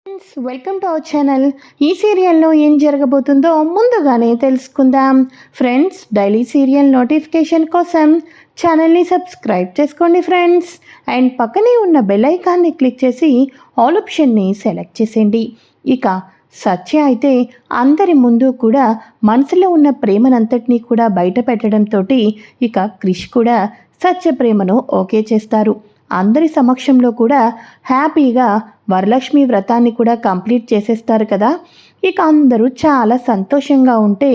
Friends, welcome to our channel. ఈ సీరియల్లో ఏం జరగబోతుందో ముందుగానే తెలుసుకుందాం. ఫ్రెండ్స్, డైలీ సీరియల్ నోటిఫికేషన్ కోసం ఛానల్ని సబ్స్క్రైబ్ చేసుకోండి ఫ్రెండ్స్. అండ్ పక్కనే ఉన్న బెల్ ఐకాన్ని క్లిక్ చేసి ఆల్ ఆప్షన్ని సెలెక్ట్ చేసేయండి. ఇక సత్య అయితే అందరి ముందు కూడా మనసులో ఉన్న ప్రేమనంతటినీ కూడా బయట పెట్టడంతో ఇక క్రిష్ కూడా సత్య ప్రేమను ఓకే చేస్తారు. అందరి సమక్షంలో కూడా హ్యాపీగా వరలక్ష్మి వ్రతాన్ని కూడా కంప్లీట్ చేసేస్తారు కదా. ఇక అందరూ చాలా సంతోషంగా ఉంటే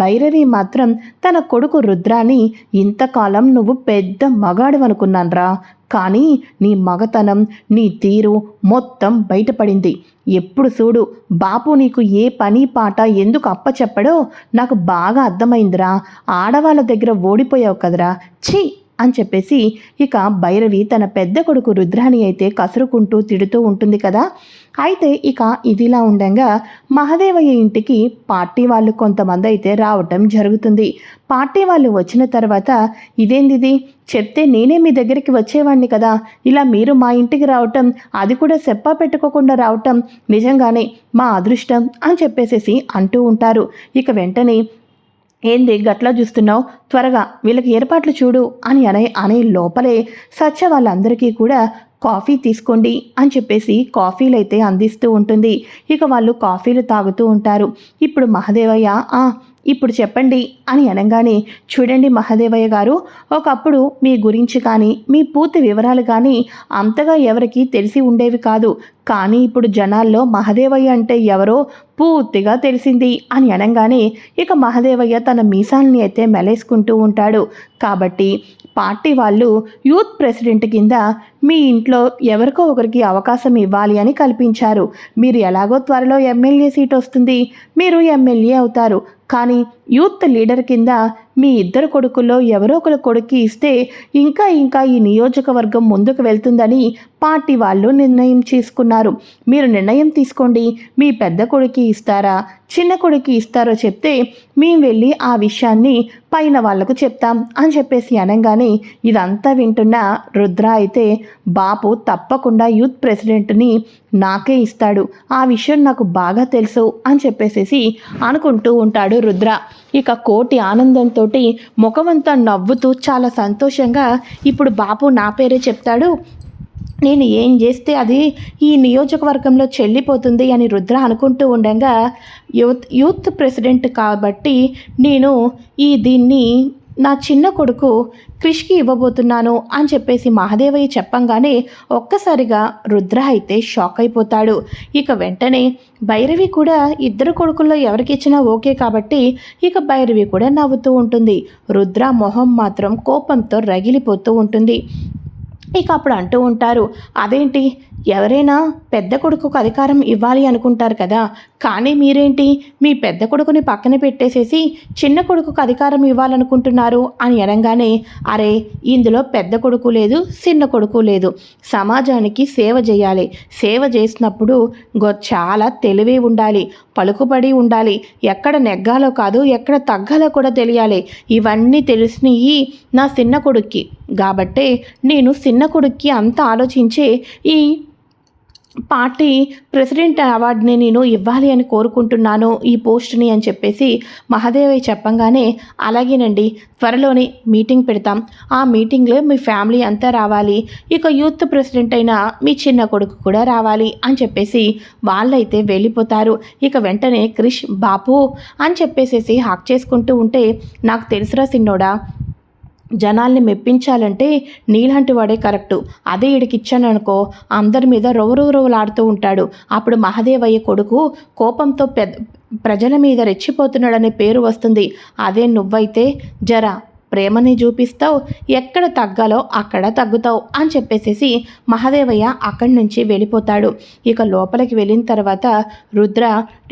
భైరవి మాత్రం తన కొడుకు రుద్రాని, ఇంతకాలం నువ్వు పెద్ద మగాడు అనుకున్నాన్రా, కానీ నీ మగతనం, నీ తీరు మొత్తం బయటపడింది. ఎప్పుడు చూడు బాపు నీకు ఏ పని పాట ఎందుకు అప్పచెప్పడో నాకు బాగా అర్థమైందిరా. ఆడవాళ్ళ దగ్గర ఓడిపోయావు కదరా, ఛీ అని చెప్పేసి ఇక భైరవి తన పెద్ద కొడుకు రుద్రాని అయితే కసురుకుంటూ తిడుతూ ఉంటుంది కదా. అయితే ఇక ఇదిలా ఉండగా మహదేవయ్య ఇంటికి పార్టీ వాళ్ళు కొంతమంది అయితే రావటం జరుగుతుంది. పార్టీ వాళ్ళు వచ్చిన తర్వాత ఇదేందిది, చెప్తే నేనే మీ దగ్గరికి వచ్చేవాడిని కదా, ఇలా మీరు మా ఇంటికి రావటం, అది కూడా చెప్పా పెట్టుకోకుండా రావటం నిజంగానే మా అదృష్టం అని చెప్పేసేసి అంటూ ఉంటారు. ఇక వెంటనే ఏంది గట్లా చూస్తున్నావు, త్వరగా వీళ్ళకి ఏర్పాట్లు చూడు అని అనే లోపలే సత్య వాళ్ళందరికీ కూడా కాఫీ తీసుకోండి అని చెప్పేసి కాఫీలు అయితే అందిస్తూ ఉంటుంది. ఇక వాళ్ళు కాఫీలు తాగుతూ ఉంటారు. ఇప్పుడు మహదేవయ్య ఇప్పుడు చెప్పండి అని అనగానే, చూడండి మహదేవయ్య గారు, ఒకప్పుడు మీ గురించి కానీ మీ పూర్తి వివరాలు కానీ అంతగా ఎవరికి తెలిసి ఉండేవి కాదు, కానీ ఇప్పుడు జనాల్లో మహదేవయ్య అంటే ఎవరో పూర్తిగా తెలిసింది అని అనగానే ఇక మహదేవయ్య తన మీసాలని అయితే మెలేసుకుంటూ ఉంటాడు. కాబట్టి పార్టీ వాళ్ళు యూత్ ప్రెసిడెంట్ కింద మీ ఇంట్లో ఎవరికో ఒకరికి అవకాశం ఇవ్వాలి అని కల్పించారు. మీరు ఎలాగో త్వరలో ఎమ్మెల్యే సీట్ వస్తుంది, మీరు ఎమ్మెల్యే అవుతారు, కానీ యూత్ లీడర్ కింద మీ ఇద్దరు కొడుకుల్లో ఎవరో ఒకరు కొడుక్కి ఇస్తే ఇంకా ఈ నియోజకవర్గం ముందుకు వెళ్తుందని పార్టీ వాళ్ళు నిర్ణయం చేసుకున్నారు. మీరు నిర్ణయం తీసుకోండి, మీ పెద్ద కొడుక్కి ఇస్తారా చిన్న కొడుక్కి ఇస్తారో చెప్తే మేము వెళ్ళి ఆ విషయాన్ని పైన వాళ్లకు చెప్తాం అని చెప్పేసి అనగానే ఇదంతా వింటున్న రుద్ర అయితే, బాపు తప్పకుండా యూత్ ప్రెసిడెంట్ని నాకే ఇస్తాడు, ఆ విషయం నాకు బాగా తెలుసు అని చెప్పేసేసి అనుకుంటూ ఉంటాడు రుద్ర. ఇక కోటి ఆనందంతో ముఖమంతా నవ్వుతూ చాలా సంతోషంగా ఇప్పుడు బాపు నా పేరే చెప్తాడు, నేను ఏం చేస్తే అది ఈ నియోజకవర్గంలో చెల్లిపోతుంది అని రుద్ర అనుకుంటూ ఉండగా యూత్ ప్రెసిడెంట్ కాబట్టి నేను దీన్ని నా చిన్న కొడుకు క్రిష్కి ఇవ్వబోతున్నాను అని చెప్పేసి మహాదేవయ్య చెప్పంగానే ఒక్కసారిగా రుద్ర అయితే షాక్ అయిపోతాడు. ఇక వెంటనే భైరవి కూడా ఇద్దరు కొడుకుల్లో ఎవరికి ఇచ్చినా ఓకే కాబట్టి ఇక భైరవి కూడా నవ్వుతూ ఉంటుంది. రుద్ర మొహం మాత్రం కోపంతో రగిలిపోతూ ఉంటుంది. ఇక అప్పుడు అంటూ ఉంటారు, అదేంటి ఎవరైనా పెద్ద కొడుకుకు అధికారం ఇవ్వాలి అనుకుంటారు కదా, కానీ మీరేంటి మీ పెద్ద కొడుకుని పక్కన పెట్టేసేసి చిన్న కొడుకుకు అధికారం ఇవ్వాలనుకుంటున్నారు అని అనగానే, అరే ఇందులో పెద్ద కొడుకు లేదు చిన్న కొడుకు లేదు, సమాజానికి సేవ చేయాలి, సేవ చేసినప్పుడు చాలా తెలివి ఉండాలి, పలుకుబడి ఉండాలి, ఎక్కడ నెగ్గాలో కాదు ఎక్కడ తగ్గాలో కూడా తెలియాలి, ఇవన్నీ తెలిసినవి నా చిన్న కొడుక్కి, కాబట్టే నేను చిన్న కొడుక్కి అంతా ఆలోచించే ఈ పార్టీ ప్రెసిడెంట్ అవార్డుని నేను ఇవ్వాలి అని కోరుకుంటున్నాను, ఈ పోస్ట్ని అని చెప్పేసి మహాదేవయ్య చెప్పంగానే, అలాగేనండి త్వరలోనే మీటింగ్ పెడతాం, ఆ మీటింగ్లో మీ ఫ్యామిలీ అంతా రావాలి, ఇక యూత్ ప్రెసిడెంట్ అయిన మీ చిన్న కొడుకు కూడా రావాలి అని చెప్పేసి వాళ్ళైతే వెళ్ళిపోతారు. ఇక వెంటనే క్రిష్ బాపు అని చెప్పేసేసి హాక్ చేసుకుంటూ ఉంటే, నాకు తెలుసురా సిన్నోడా, జనాల్ని మెప్పించాలంటే నీలాంటి వాడే కరెక్టు, అదే ఇడికిచ్చాను అనుకో అందరి మీద రొవలాడుతూ ఉంటాడు, అప్పుడు మహదేవయ్య కొడుకు కోపంతో ప్రజల మీద రెచ్చిపోతున్నాడనే పేరు వస్తుంది, అదే నువ్వైతే జరా ప్రేమని చూపిస్తావు, ఎక్కడ తగ్గాలో అక్కడ తగ్గుతావు అని చెప్పేసేసి మహదేవయ్య అక్కడి నుంచి వెళ్ళిపోతాడు. ఇక లోపలికి వెళ్ళిన తర్వాత రుద్ర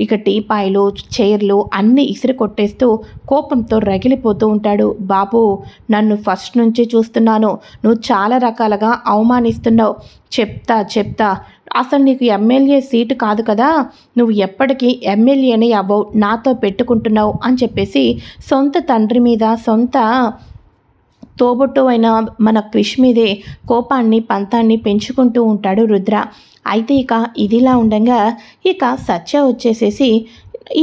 ఇక టీపాయిలు చైర్లు అన్నీ ఇసిరి కొట్టేస్తూ కోపంతో రగిలిపోతూ ఉంటాడు. బాపు నన్ను ఫస్ట్ నుంచి చూస్తున్నాను, నువ్వు చాలా రకాలుగా అవమానిస్తున్నావు, చెప్తా అసలు నీకు ఎమ్మెల్యే సీటు కాదు కదా, నువ్వు ఎప్పటికీ ఎమ్మెల్యేనే అవ్వవు, నాతో పెట్టుకుంటున్నావు అని చెప్పేసి సొంత తండ్రి మీద సొంత తోబుట్టు అయిన మన క్రిష్ మీదే కోపాన్ని పంతాన్ని పెంచుకుంటూ ఉంటాడు రుద్ర. అయితే ఇక ఇదిలా ఉండగా ఇక సత్య వచ్చేసేసి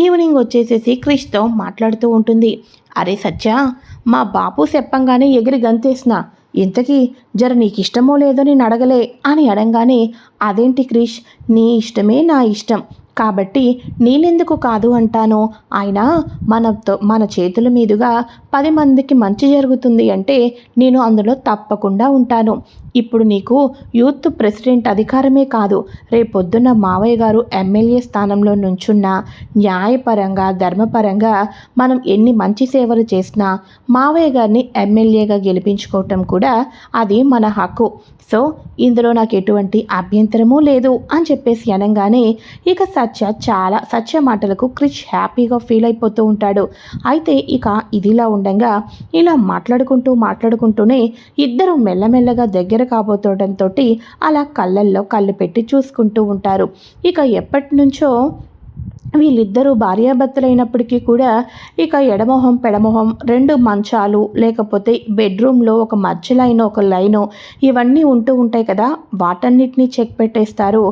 ఈవినింగ్ వచ్చేసేసి క్రిష్తో మాట్లాడుతూ ఉంటుంది. అరే సత్య, మా బాపు చెప్పంగానే ఎగిరి గంతేసిన, ఇంతకీ జర నీకు ఇష్టమో లేదో నేను అడగలే అని అడగానే, అదేంటి క్రిష్, నీ ఇష్టమే నా ఇష్టం కాబట్టి నేనెందుకు కాదు అంటాను. అయినా మన చేతుల మీదుగా 10 మందికి మంచి జరుగుతుంది అంటే నేను అందులో తప్పకుండా ఉంటాను. ఇప్పుడు నీకు యూత్ ప్రెసిడెంట్ అధికారమే కాదు, రేపొద్దున్న మావయ్య గారు ఎమ్మెల్యే స్థానంలో నుంచున్న న్యాయపరంగా ధర్మపరంగా మనం ఎన్ని మంచి సేవలు చేసినా మావయ్య గారిని ఎమ్మెల్యేగా గెలిపించుకోవటం కూడా అది మన హక్కు. సో ఇందులో నాకు ఎటువంటి అభ్యంతరమూ లేదు అని చెప్పేసి అనగానే ఇక సత్య మాటలకు క్రిష్ హ్యాపీగా ఫీల్ అయిపోతూ ఉంటాడు. అయితే ఇక ఇదిలా ఉండగా ఇలా మాట్లాడుకుంటూనే ఇద్దరు మెల్లమెల్లగా దగ్గర కాబోతుండటంతో అలా కళ్ళల్లో కళ్ళు పెట్టి చూసుకుంటూ ఉంటారు. ఇక ఎప్పటి నుంచో వీళ్ళిద్దరూ భార్యాభర్తలైనప్పటికీ కూడా ఇక ఎడమొహం పెడమొహం 2 మంచాలు, లేకపోతే బెడ్రూమ్లో ఒక మధ్యలో ఒక లైను, ఇవన్నీ ఉంటూ ఉంటాయి కదా, వాటన్నిటినీ చెక్ పెట్టేస్తారు.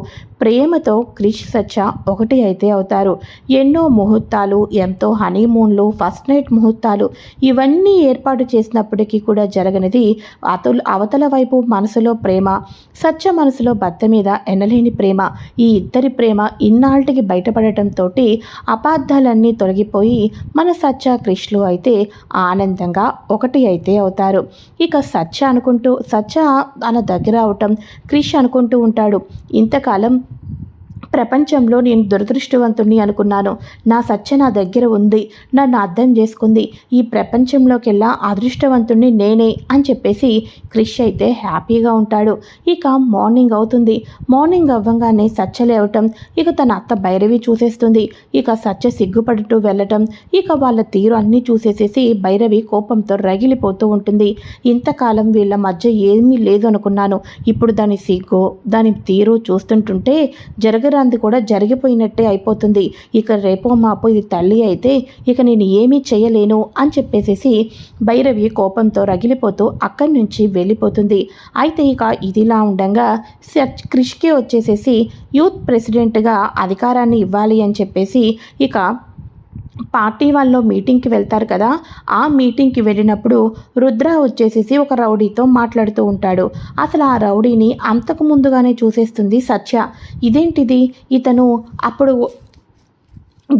ప్రేమతో క్రిష్ సత్య ఒకటి అయితే అవుతారు. ఎన్నో ముహూర్తాలు, ఎంతో హనీమూన్లు, ఫస్ట్ నైట్ ముహూర్తాలు ఇవన్నీ ఏర్పాటు చేసినప్పటికీ కూడా జరగనిది అవతల వైపు మనసులో ప్రేమ, సత్య మనసులో భర్త మీద ఎనలేని ప్రేమ. ఈ ఇద్దరి ప్రేమ ఇన్నాళ్ళకి బయటపడటంతో అపార్థాలన్నీ తొలగిపోయి మన సత్య క్రిష్లు అయితే ఆనందంగా ఒకటి అయితే అవుతారు. ఇక సత్య తన దగ్గర అవటం క్రిష్ అనుకుంటూ ఉంటాడు, ఇంతకాలం ప్రపంచంలో నేను దురదృష్టవంతుణ్ణి అనుకున్నాను, నా సత్య నా దగ్గర ఉంది, నన్ను అర్థం చేసుకుంది, ఈ ప్రపంచంలోకెల్లా అదృష్టవంతుణ్ణి నేనే అని చెప్పేసి క్రిష్ అయితే హ్యాపీగా ఉంటాడు. ఇక మార్నింగ్ అవుతుంది. మార్నింగ్ అవ్వగానే సత్య లేవటం, ఇక తన అత్త భైరవి చూసేస్తుంది. ఇక సత్య సిగ్గుపడుతూ వెళ్ళటం, ఇక వాళ్ళ తీరు అన్నీ చూసేసేసి భైరవి కోపంతో రగిలిపోతూ ఉంటుంది. ఇంతకాలం వీళ్ళ మధ్య ఏమీ లేదు అనుకున్నాను, ఇప్పుడు దాని సిగ్గు దాని తీరు చూస్తుంటుంటే జరగరాంది కూడా జరిగిపోయినట్టే అయిపోతుంది. ఇక రేపో మాపో ఇది తల్లి అయితే ఇక నేను ఏమీ చేయలేను అని చెప్పేసేసి భైరవి కోపంతో రగిలిపోతూ అక్కడి నుంచి వెళ్ళిపోతుంది. అయితే ఇక ఇదిలా ఉండగా క్రిష్కి వచ్చేసేసి యూత్ ప్రెసిడెంట్గా అధికారాన్ని ఇవ్వాలి అని చెప్పేసి ఇక పార్టీ వాళ్ళు మీటింగ్కి వెళ్తారు కదా, ఆ మీటింగ్కి వెళ్ళినప్పుడు రుద్ర వచ్చేసేసి ఒక రౌడీతో మాట్లాడుతూ ఉంటాడు. అసలు ఆ రౌడీని అంతకు ముందుగానే చూసేస్తుంది సత్య. ఇదేంటిది, ఇతను అప్పుడు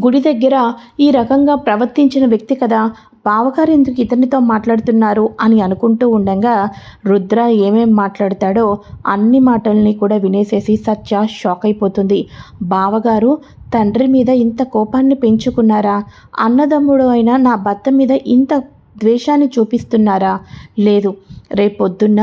గుడి దగ్గర ఈ రకంగా ప్రవర్తించిన వ్యక్తి కదా, బావగారు ఎందుకు ఇతనితో మాట్లాడుతున్నారు అని అనుకుంటూ ఉండగా రుద్ర ఏమేం మాట్లాడతాడో అన్ని మాటల్ని కూడా వినేసేసి సత్య షాక్ అయిపోతుంది. బావగారు తండ్రి మీద ఇంత కోపాన్ని పెంచుకున్నారా, అన్నదమ్ముడు అయినా నా భర్త మీద ఇంత ద్వేషాన్ని చూపిస్తున్నారా? లేదు, రేపొద్దున్న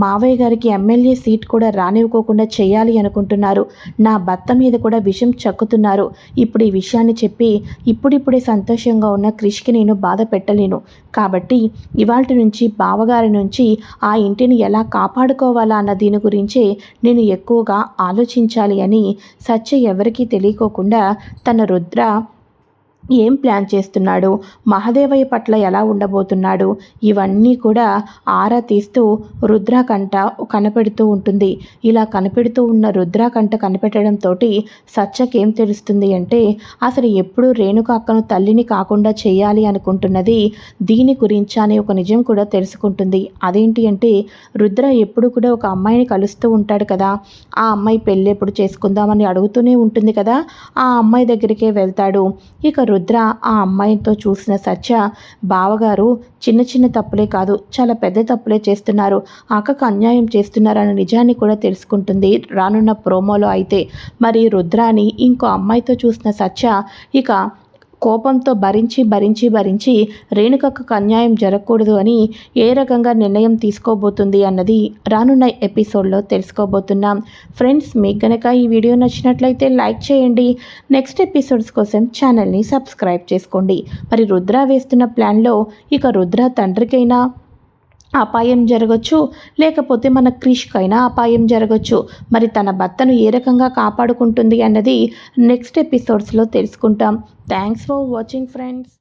మావయ్య గారికి ఎమ్మెల్యే సీట్ కూడా రానివ్వకోకుండా చేయాలి అనుకుంటున్నారు, నా భర్త మీద కూడా విషం చక్కుతున్నారు. ఇప్పుడు ఈ విషయాన్ని చెప్పి ఇప్పుడిప్పుడే సంతోషంగా ఉన్న క్రిష్కి నేను బాధ పెట్టలేను. కాబట్టి ఇవాల్టి నుంచి బావగారి నుంచి ఆ ఇంటిని ఎలా కాపాడుకోవాలా అన్న దీని గురించే నేను ఎక్కువగా ఆలోచించాలి అని సత్య ఎవరికీ తెలియకోకుండా తన రుద్ర ఏం ప్లాన్ చేస్తున్నాడు, మహాదేవయ్య పట్ల ఎలా ఉండబోతున్నాడు, ఇవన్నీ కూడా ఆరా తీస్తూ రుద్రాకంట కనిపెడుతూ ఉంటుంది. ఇలా కనిపెడుతూ ఉన్న రుద్రాకంట కనిపెట్టడంతో సత్యకేం తెలుస్తుంది అంటే అసలు ఎప్పుడూ రేణుక అక్కను తల్లిని కాకుండా చేయాలి అనుకుంటున్నది దీని గురించి అనే ఒక నిజం కూడా తెలుసుకుంటుంది. అదేంటి అంటే రుద్ర ఎప్పుడు కూడా ఒక అమ్మాయిని కలుస్తూ ఉంటాడు కదా, ఆ అమ్మాయి పెళ్ళి ఎప్పుడు చేసుకుందామని అడుగుతూనే ఉంటుంది కదా, ఆ అమ్మాయి దగ్గరికే వెళ్తాడు. ఇక రుద్ర ఆ అమ్మాయితో చూసిన సత్య బావగారు చిన్న చిన్న తప్పులే కాదు చాలా పెద్ద తప్పులే చేస్తున్నారు, అక్కకు అన్యాయం చేస్తున్నారన్న నిజాన్ని కూడా తెలుసుకుంటుంది రానున్న ప్రోమోలో. అయితే మరి రుద్రాని ఇంకో అమ్మాయితో చూసిన సత్య ఇక కోపంతో భరించి రేణుకకు అన్యాయం జరగకూడదు అని ఏ రకంగా నిర్ణయం తీసుకోబోతుంది అన్నది రానున్న ఎపిసోడ్లో తెలుసుకోబోతున్నాం. ఫ్రెండ్స్, మీకు గనక ఈ వీడియో నచ్చినట్లయితే లైక్ చేయండి. నెక్స్ట్ ఎపిసోడ్స్ కోసం ఛానల్ని సబ్స్క్రైబ్ చేసుకోండి. మరి రుద్ర వేస్తున్న ప్లాన్లో ఇక రుద్ర తండ్రికైనా అపాయం జరగచ్చు, లేకపోతే మన క్రిష్కైనా అపాయం జరగచ్చు. మరి తన భర్తను ఏ రకంగా కాపాడుకుంటుంది అన్నది నెక్స్ట్ ఎపిసోడ్స్లో తెలుసుకుంటాం. Thanks for watching friends.